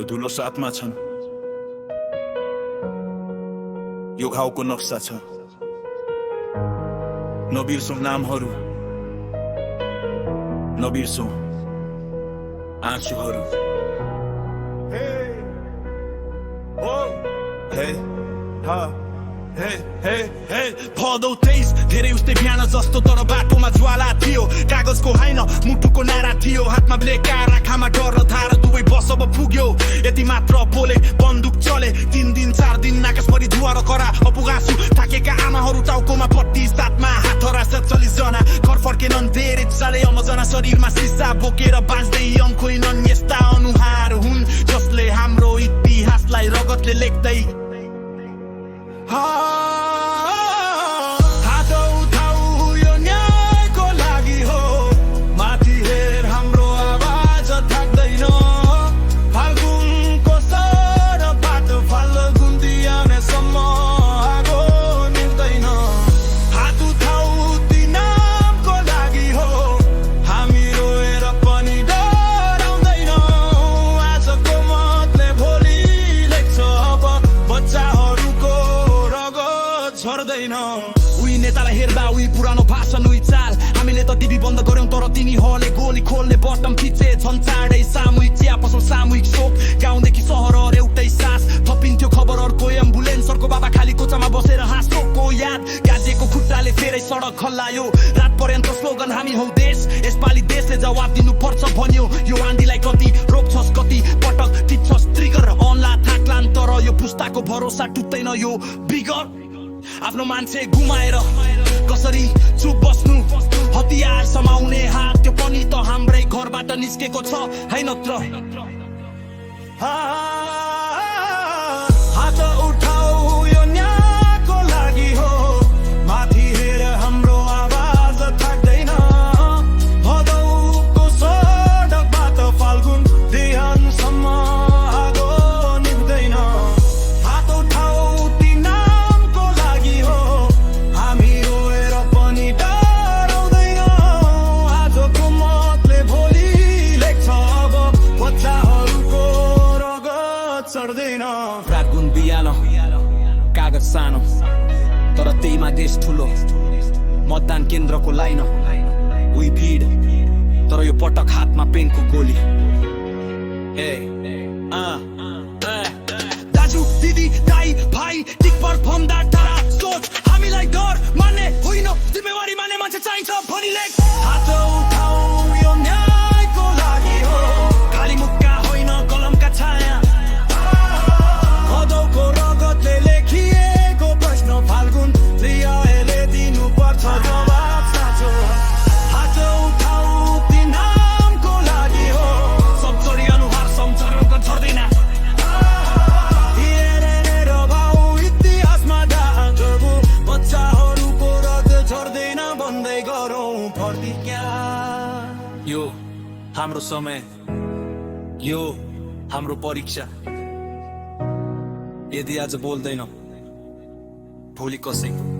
धुलो साथमा छन् यो घाउको नक्सा छ नबिर्सौं नामहरू नबिर्सौं आँसुहरू भदौ 23 धेरै उस्तै बिहान जस्तो तर बाटोमा ज्वाला थियो कागजको हैन मुटुको नारा थियो हातमा ब्लेक आँखामा डर र धारा दुवै बस अब पुग्यो यति मात्र बोले बन्दुक चले 3 दिन 4 दिन आकाशभरि धुवा र करा अपुगासु थाकेका आमाहरू टाउकोमा पट्टी साथमा हात हरास 40 जना घर फर्केनन् धेरै चाले अमजना शरीरमा सिसा बोकेर बाँच्दै अङ्कोइनन् यस्ता अनुहार हुन् जसले हाम्रो इतिहासलाई रगतले लेख्दै हात उठाऊ यो न्यायको लागि हो माथि हेर हाम्रो आवाज थाक्दैन फाल्गुनको सरबाट फाल्गुन दियानेसम्म आगो निभ्दैन हात उठाऊ ती नामको लागि हो हामी रोएर पनि डराउँदैनौँ आजको मतले भोलि लेख्छ अब बच्चाहरूको झर्दैन उही नेतालाई हेर्दा उही पुरानो भाषण उही चाल हामीले त टिभी बन्द गर्यौं तर तिनीहरूले गोली खोल्ने बटम थिचे झन् चाँडै सामूहिक चिया पसल सामूहिक शोक गाउँदेखि सहर एउटै सास थपिन्थ्यो खबर अर्को एम्बुलेन्सहरूको बाबा खाली कोचामा बसेर हाँसोको याद गाजिएको खुट्टाले फेरै सडक खल्लायो रात पर्यन्त स्लोगन हामी हौ देश यसपालि देशले जवाब दिनुपर्छ भन्यो यो आन्धीलाई कति रोक्छस् कति पटक टिप्छस् ट्रिगर अनला थाक्लान तर यो पुस्ताको भरोसा टुट्दैन यो बिगर आफ्नो मान्छे गुमाएर कसरी चुप बस्नु हतियार समाउने हात त्यो पनि त हाम्रै घरबाट निस्केको छ हैन त हात उठाऊ यो न्यायको लागि हो माथि हेर हाम्रो आवाज थाक्दैन भदौको सडकबाट फाल्गुन दिहानसम्म आगो निभ्दैन हात उठाऊ ती नामको लागि हो हामी रोएर पनि डराउँदैनौँ आजको मतले भोलि लेख्छ अब बच्चाहरूको रगत चढ्दैन फाल्गुन बिहान कागज सानो तर त्यहीमा देश ठुलो मतदान केन्द्रको लाइन उही भिड तर यो पटक हातमा पेनको गोली दाजु दिदी दाइ भाइ टिकपर फम्दा टाढा सोच हामीलाई डर मान्ने होइन जिम्मेवारी मान्ने मान्छे चाहिन्छ भनी लेख हात उठाऊ यो न्यायको लागि हो खाली मुक्का होइन कलमका छाया भदौको रगतले लेखिएको प्रश्न फाल्गुन लियाले दिनुपर्छ जवाब साँचो हात उठाऊ ती नामको लागि हो सब चोरी अनुहार सम्झरको झर्दैन हेरेर भाउ इतिहासमा दागको बच्चाहरूको रगत झर्दैन भन्दै गरौँ प्रतिज्ञा यो हाम्रो समय यो हाम्रो परीक्षा यदि आज बोल्दैनौँ भोलि कसैको